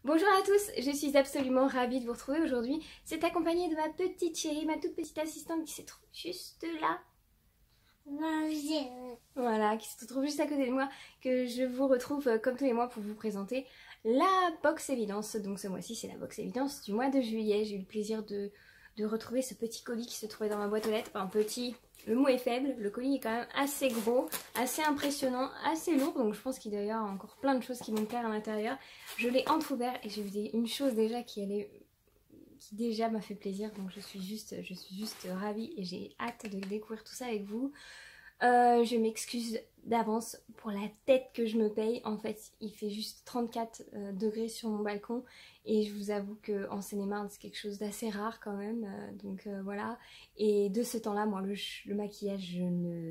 Bonjour à tous, je suis absolument ravie de vous retrouver aujourd'hui. C'est accompagné de ma petite chérie, ma toute petite assistante qui se trouve juste là. Voilà, qui se trouve juste à côté de moi, que je vous retrouve comme tous les mois pour vous présenter la box évidence. Donc ce mois-ci c'est la box évidence du mois de juillet. J'ai eu le plaisir de retrouver ce petit colis qui se trouvait dans ma boîte aux lettres. Enfin petit, le mot est faible, le colis est quand même assez gros, assez impressionnant, assez lourd. Donc je pense qu'il doit y avoir encore plein de choses qui vont me plaire à l'intérieur. Je l'ai entrouvert et j'ai vu une chose déjà qui déjà m'a fait plaisir. Donc je suis juste ravie et j'ai hâte de découvrir tout ça avec vous. Je m'excuse d'avance pour la tête que je me paye. En fait, il fait juste 34 degrés sur mon balcon et je vous avoue qu'en Seine-et-Marne, c'est quelque chose d'assez rare quand même. Voilà. Et de ce temps-là, moi, le maquillage,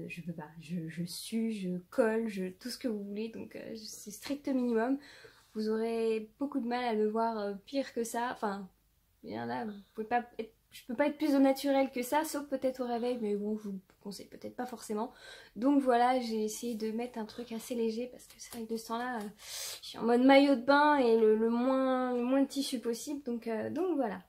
je peux pas. Je sue, je colle, tout ce que vous voulez. Donc, c'est strict minimum. Vous aurez beaucoup de mal à le voir pire que ça. Enfin, bien là, vous pouvez pas être. Je peux pas être plus au naturel que ça, sauf peut-être au réveil, mais bon, je vous conseille peut-être pas forcément. Donc voilà, j'ai essayé de mettre un truc assez léger, parce que c'est vrai que de ce temps-là, je suis en mode maillot de bain et le moins de tissu possible, donc voilà.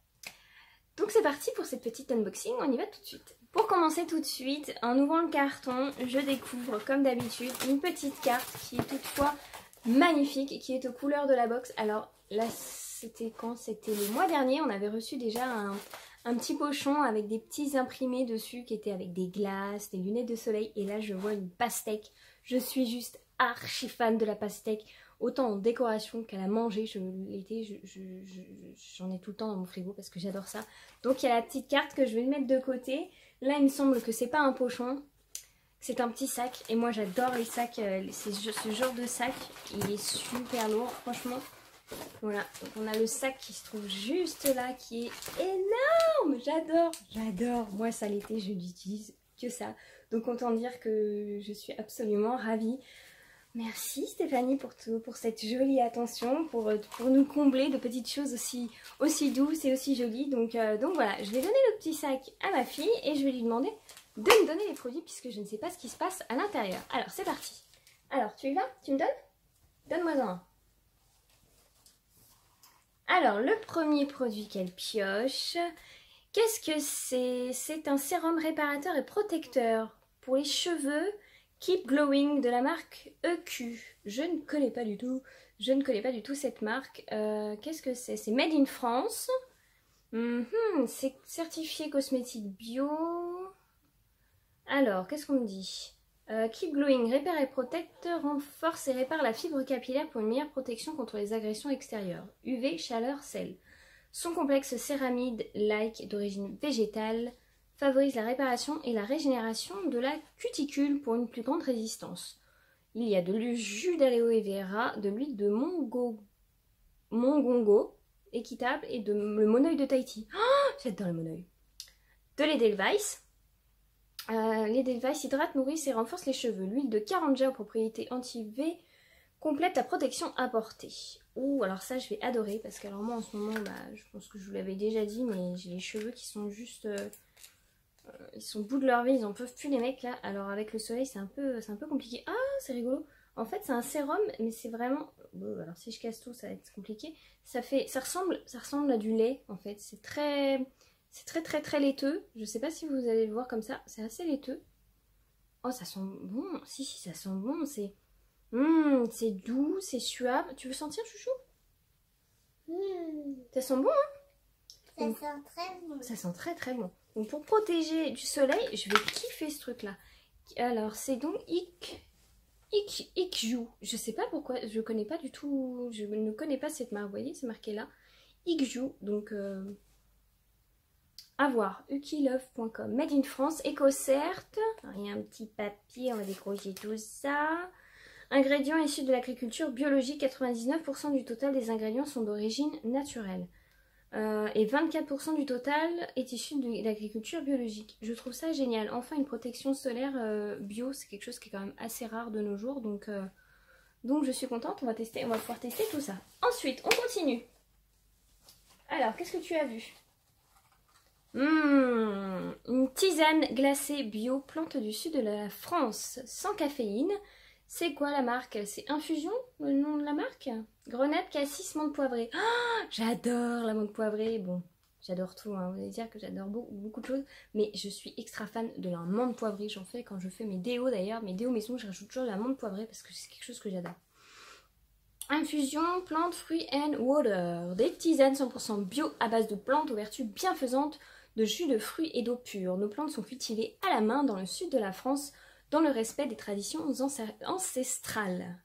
Donc c'est parti pour cette petite unboxing, on y va tout de suite. Pour commencer tout de suite, en ouvrant le carton, je découvre comme d'habitude une petite carte qui est toutefois magnifique et qui est aux couleurs de la box. Alors là, c'était quand? C'était le mois dernier, on avait reçu déjà un petit pochon avec des petits imprimés dessus qui étaient avec des glaces, des lunettes de soleil. Et là, je vois une pastèque. Je suis juste archi fan de la pastèque. Autant en décoration qu'à la manger. L'été, j'en ai tout le temps dans mon frigo parce que j'adore ça. Donc, il y a la petite carte que je vais mettre de côté. Là, il me semble que c'est pas un pochon. C'est un petit sac. Et moi, j'adore les sacs. Ce genre de sac, il est super lourd, franchement. Voilà, donc on a le sac qui se trouve juste là, qui est énorme. J'adore. Moi, ça l'été, je n'utilise que ça. Donc autant dire que je suis absolument ravie. Merci Stéphanie pour cette jolie attention, pour nous combler de petites choses aussi douces et aussi jolies. Donc voilà, je vais donner le petit sac à ma fille et je vais lui demander de me donner les produits puisque je ne sais pas ce qui se passe à l'intérieur. Alors c'est parti. Alors tu y vas? Tu me donnes? Donne-moi un. Alors, le premier produit qu'elle pioche, qu'est-ce que c'est? C'est un sérum réparateur et protecteur pour les cheveux Keep Glowing de la marque EQ. Je ne connais pas du tout cette marque. Qu'est-ce que c'est? C'est Made in France. C'est certifié cosmétique bio. Alors, qu'est-ce qu'on me dit? Keep Glowing, répare et protecte, renforce et répare la fibre capillaire pour une meilleure protection contre les agressions extérieures. UV, chaleur, sel. Son complexe céramide-like d'origine végétale favorise la réparation et la régénération de la cuticule pour une plus grande résistance. Il y a de jus d'aloe vera, de l'huile de mongongo équitable et de le monoeil de Tahiti. Oh, j'adore le monoeil. De l'Edelweiss. L'Edelweiss hydrate, nourrit et renforce les cheveux. L'huile de Karanja aux propriétés anti-UV complète la protection apportée. Ouh, alors ça je vais adorer parce que alors moi en ce moment, je pense que je vous l'avais déjà dit, mais j'ai les cheveux qui sont juste... ils sont au bout de leur vie, ils en peuvent plus les mecs là. Alors avec le soleil c'est un peu compliqué. Ah, c'est rigolo. En fait c'est un sérum, mais c'est vraiment... Bon, alors si je casse tout ça va être compliqué. Ça ressemble à du lait en fait. C'est très laiteux. Je sais pas si vous allez le voir comme ça. C'est assez laiteux. Oh, ça sent bon. Si, ça sent bon. C'est doux, c'est suave. Tu veux sentir, chouchou? Ça sent bon, hein? Ça sent très bon. Ça sent très bon. Donc pour protéger du soleil, je vais kiffer ce truc-là. Alors, c'est donc Ikju. Je sais pas pourquoi. Je connais pas du tout. Je ne connais pas cette marque. Vous voyez, c'est marqué là. Ikju. Donc... à voir, ukilove.com, Made in France, éco-cert. Il y a un petit papier, on va décrocher tout ça. Ingrédients issus de l'agriculture biologique, 99% du total des ingrédients sont d'origine naturelle. Et 24% du total est issu de l'agriculture biologique. Je trouve ça génial. Enfin, une protection solaire bio, c'est quelque chose qui est quand même assez rare de nos jours. Donc je suis contente, on va pouvoir tester tout ça. Ensuite, on continue. Alors, qu'est-ce que tu as vu ? Une tisane glacée bio, plante du sud de la France, sans caféine, C'est quoi la marque? C'est Infusion, le nom de la marque? Grenade, cassis, menthe poivrée. Oh, j'adore la menthe poivrée. Bon, j'adore tout, hein. Vous allez dire que j'adore beaucoup de choses. Mais je suis extra fan de la menthe poivrée. J'en fais quand je fais mes déos d'ailleurs. Mes déos maison, je rajoute toujours la menthe poivrée parce que c'est quelque chose que j'adore. Infusion, plantes, fruits and water. Des tisanes 100% bio à base de plantes aux vertus bienfaisantes, de jus de fruits et d'eau pure. Nos plantes sont cultivées à la main dans le sud de la France, dans le respect des traditions ancestrales.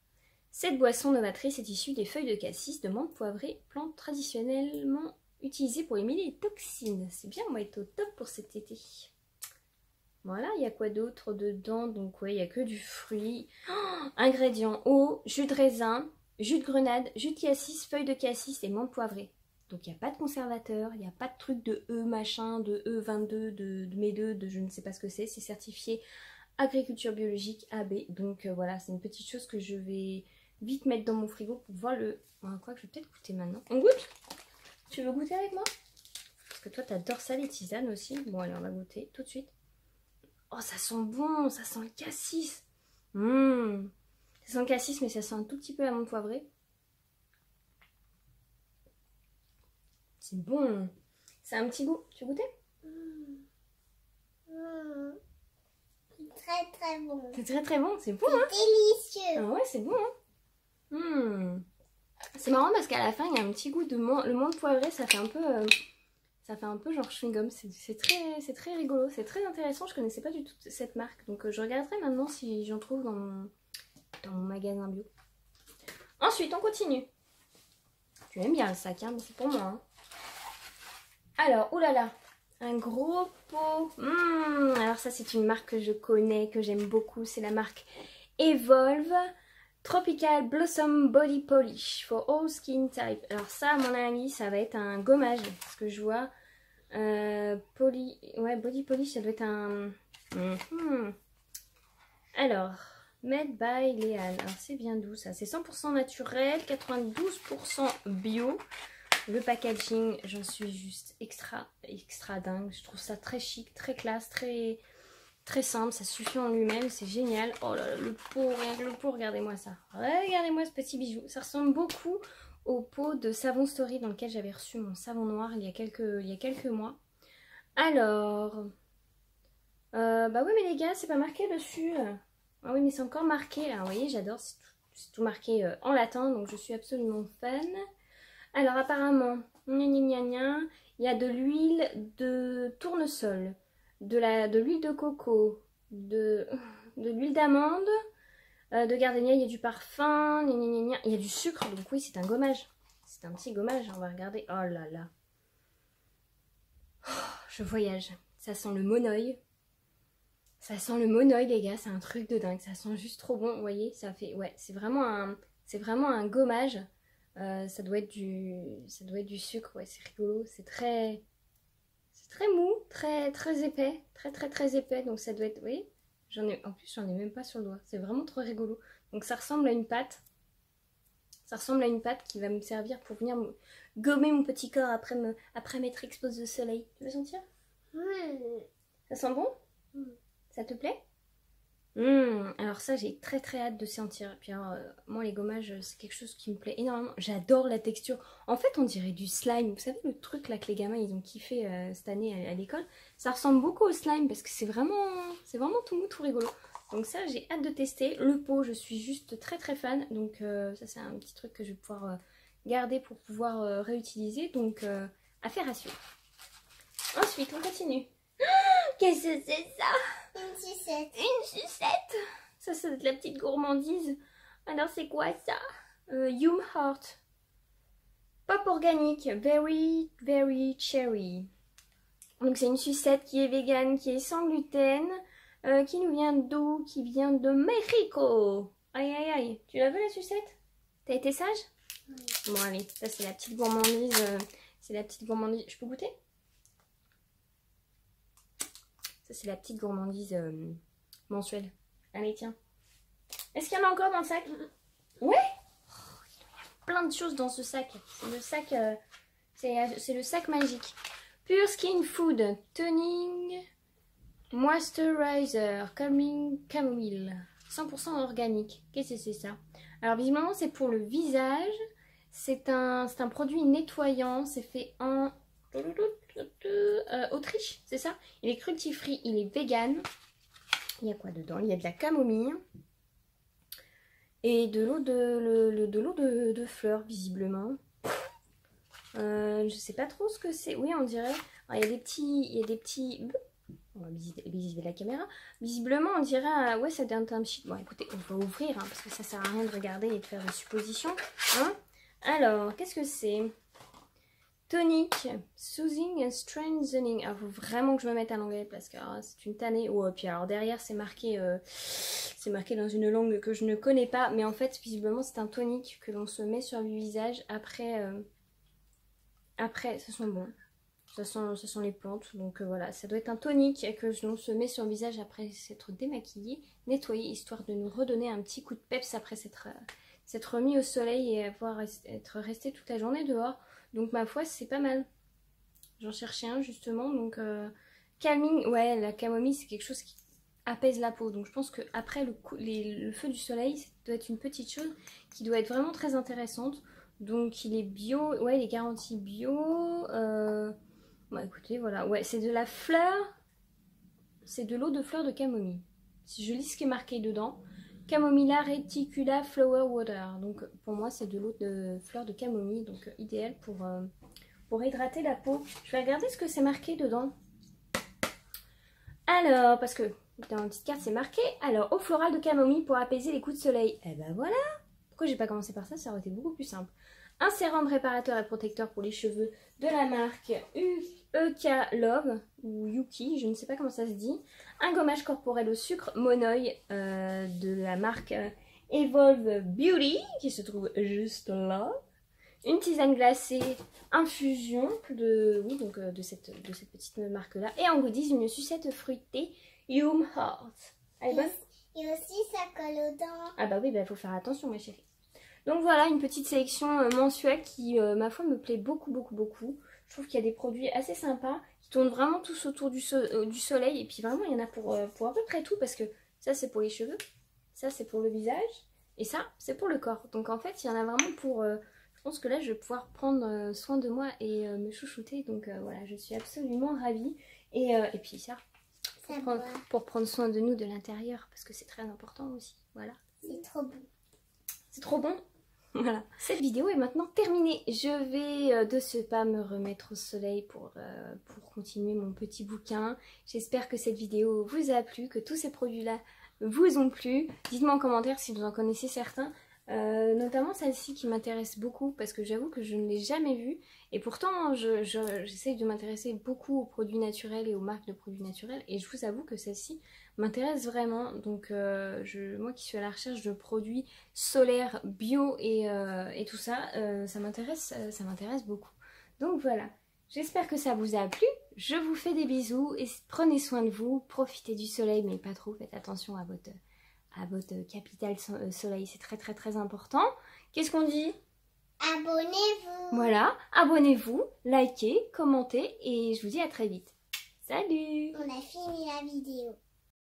Cette boisson novatrice est issue des feuilles de cassis, de menthe poivrée, plante traditionnellement utilisée pour éliminer les toxines. C'est bien, on va être au top pour cet été. Voilà, il y a quoi d'autre dedans? Donc ouais, il n'y a que du fruit. Oh, ingrédients, eau, jus de raisin, jus de grenade, jus de cassis, feuilles de cassis et menthe poivrée. Donc il n'y a pas de conservateur, il n'y a pas de truc de E machin, de E22, de MED2, de je ne sais pas ce que c'est. C'est certifié agriculture biologique AB. Donc voilà, c'est une petite chose que je vais vite mettre dans mon frigo pour voir le... Quoi que je vais peut-être goûter maintenant. On goûte? Tu veux goûter avec moi? Parce que toi t'adores ça les tisanes aussi. Bon allez, on va goûter tout de suite. Oh ça sent bon, ça sent le cassis. Ça sent le cassis mais ça sent un tout petit peu la menthe poivrée. C'est bon. C'est un petit goût. Tu veux goûter? Très très bon. C'est très très bon, c'est bon hein? Délicieux. Ah ouais, c'est bon hein? C'est marrant parce qu'à la fin il y a un petit goût de menthe. Le menthe poivré, ça fait un peu genre chewing-gum. C'est très rigolo, c'est très intéressant. Je connaissais pas du tout cette marque, donc je regarderai maintenant si j'en trouve dans mon magasin bio. Ensuite, on continue. Tu aimes bien le sac, hein? C'est pour moi. Hein. Alors, oulala, un gros pot. Alors ça, c'est une marque que je connais, que j'aime beaucoup. C'est la marque Evolve Tropical Blossom Body Polish for all skin type. Alors ça, à mon avis, ça va être un gommage. Parce que je vois Body Polish, ça doit être un... Alors, made by Léane. Alors c'est bien d'où ça? C'est 100% naturel, 92% bio. Le packaging, j'en suis juste extra dingue. Je trouve ça très chic, très classe, très simple. Ça suffit en lui-même, c'est génial. Oh là là, le pot, rien que le pot, regardez-moi ça. Regardez-moi ce petit bijou. Ça ressemble beaucoup au pot de Savon Story dans lequel j'avais reçu mon savon noir il y a quelques mois. Alors, bah oui mais les gars, c'est pas marqué dessus. Ah oui mais c'est encore marqué là, vous voyez, j'adore, c'est tout marqué en latin, donc je suis absolument fan. Alors apparemment, il y a de l'huile de tournesol, de l'huile de coco, de l'huile d'amande, de gardenia, il y a du parfum, il y a du sucre, donc oui c'est un gommage. C'est un petit gommage, on va regarder. Oh là là. Oh, je voyage. Ça sent le monoeil. Ça sent le monoeil les gars, c'est un truc de dingue. Ça sent juste trop bon, vous voyez, ça fait... Ouais, c'est vraiment un gommage. Ça doit être du sucre, ouais, c'est rigolo, c'est très mou, très épais, très épais, donc ça doit être, oui, en plus j'en ai même pas sur le doigt, c'est vraiment trop rigolo. Donc ça ressemble à une pâte, qui va me servir pour venir gommer mon petit corps après m'être exposé au soleil. Tu veux sentir? Ça sent bon? Ça te plaît? Alors ça j'ai très hâte de sentir. Puis alors, moi les gommages c'est quelque chose qui me plaît énormément. J'adore la texture. En fait on dirait du slime. Vous savez le truc là que les gamins ils ont kiffé cette année à l'école. Ça ressemble beaucoup au slime parce que c'est vraiment tout mou, tout rigolo. Donc ça j'ai hâte de tester. Le pot je suis juste très fan. Donc ça c'est un petit truc que je vais pouvoir garder pour pouvoir réutiliser. Donc affaire à suivre. Ensuite on continue. Qu'est-ce que c'est ça? Une sucette. Une sucette. Ça c'est de la petite gourmandise. Alors c'est quoi ça? Yum Heart. Pop organique. Very cherry. Donc c'est une sucette qui est végane, qui est sans gluten. Qui nous vient d'où? Qui vient de Mexico. Aïe. Tu l'as vu la sucette? T'as été sage? Oui. Bon allez, ça c'est la petite gourmandise. Je peux goûter? C'est la petite gourmandise mensuelle. Allez, tiens. Est-ce qu'il y en a encore dans le sac? Ouais. Oh, il y a plein de choses dans ce sac. C'est le sac, c'est le sac magique. Pure Skin Food Toning Moisturizer Calming Chamomile. 100% organique. Qu'est-ce que c'est ça? Alors visiblement c'est pour le visage. C'est un produit nettoyant. C'est fait en Autriche, c'est ça? Il est cruelty-free, il est vegan. Il y a quoi dedans? Il y a de la camomille. Et de l'eau de fleurs, visiblement. Je sais pas trop ce que c'est. Oui, on dirait. Alors, il y a des petits... On va visiter la caméra. Visiblement, on dirait... ouais, ça donne un petit... Bon, écoutez, on va ouvrir, hein, parce que ça sert à rien de regarder et de faire des suppositions. Hein. Alors, qu'est-ce que c'est? Tonic, Soothing and Strengthening. Il faut vraiment que je me mette à l'anglais parce que c'est une tannée. Oh, et puis alors derrière, c'est marqué dans une langue que je ne connais pas. Mais en fait, visiblement, c'est un tonic que l'on se met sur le visage après... Après, ça sent bon. Ça sent les plantes. Donc voilà, ça doit être un tonic que l'on se met sur le visage après s'être démaquillé, nettoyé, histoire de nous redonner un petit coup de peps après s'être remis au soleil et avoir être resté toute la journée dehors. Donc ma foi, c'est pas mal. J'en cherchais un justement. Donc calming, ouais, la camomille, c'est quelque chose qui apaise la peau. Donc je pense qu'après le feu du soleil, ça doit être une petite chose qui doit être vraiment très intéressante. Donc il est bio, ouais, il est garanti bio. Bon, écoutez, voilà, ouais, c'est de la fleur, c'est de l'eau de fleur de camomille. Si je lis ce qui est marqué dedans, Camomilla reticula flower water. Donc pour moi, c'est de l'eau de fleur de camomille, donc idéal pour hydrater la peau. Je vais regarder ce que c'est marqué dedans. Alors, parce que dans la petite carte, c'est marqué. Alors, eau florale de camomille pour apaiser les coups de soleil. Eh ben voilà. Pourquoi j'ai pas commencé par ça? Ça aurait été beaucoup plus simple. Un sérum réparateur et protecteur pour les cheveux de la marque EK Love ou Yuki, je ne sais pas comment ça se dit. Un gommage corporel au sucre Monoï de la marque Evolve Beauty qui se trouve juste là. Une tisane glacée infusion de cette petite marque là. Et en goodies, une sucette fruitée Yum Heart. Elle est bonne? Et aussi ça colle aux dents. Ah bah oui, bah faut faire attention ma chérie. Donc voilà, une petite sélection mensuelle qui, ma foi, me plaît beaucoup. Je trouve qu'il y a des produits assez sympas qui tournent vraiment tous autour du soleil. Et puis vraiment, il y en a pour à peu près tout parce que ça, c'est pour les cheveux, ça, c'est pour le visage et ça, c'est pour le corps. Donc en fait, il y en a vraiment pour... je pense que là, je vais pouvoir prendre soin de moi et me chouchouter. Donc voilà, je suis absolument ravie. Et puis ça, pour prendre soin de nous de l'intérieur parce que c'est très important aussi. Voilà. C'est trop bon. C'est trop bon. Voilà, cette vidéo est maintenant terminée. Je vais de ce pas me remettre au soleil pour continuer mon petit bouquin. J'espère que cette vidéo vous a plu, que tous ces produits-là vous ont plu. Dites-moi en commentaire si vous en connaissez certains. Notamment celle-ci qui m'intéresse beaucoup parce que j'avoue que je ne l'ai jamais vue. Et pourtant, j'essaye de m'intéresser beaucoup aux produits naturels et aux marques de produits naturels. Et je vous avoue que celle-ci m'intéresse vraiment. Donc moi qui suis à la recherche de produits solaires bio et tout ça, ça m'intéresse beaucoup. Donc voilà, j'espère que ça vous a plu. Je vous fais des bisous et prenez soin de vous. Profitez du soleil mais pas trop, faites attention à votre capital soleil, c'est très important. Qu'est-ce qu'on dit? Abonnez-vous. Voilà, abonnez-vous, likez, commentez et je vous dis à très vite. Salut! On a fini la vidéo.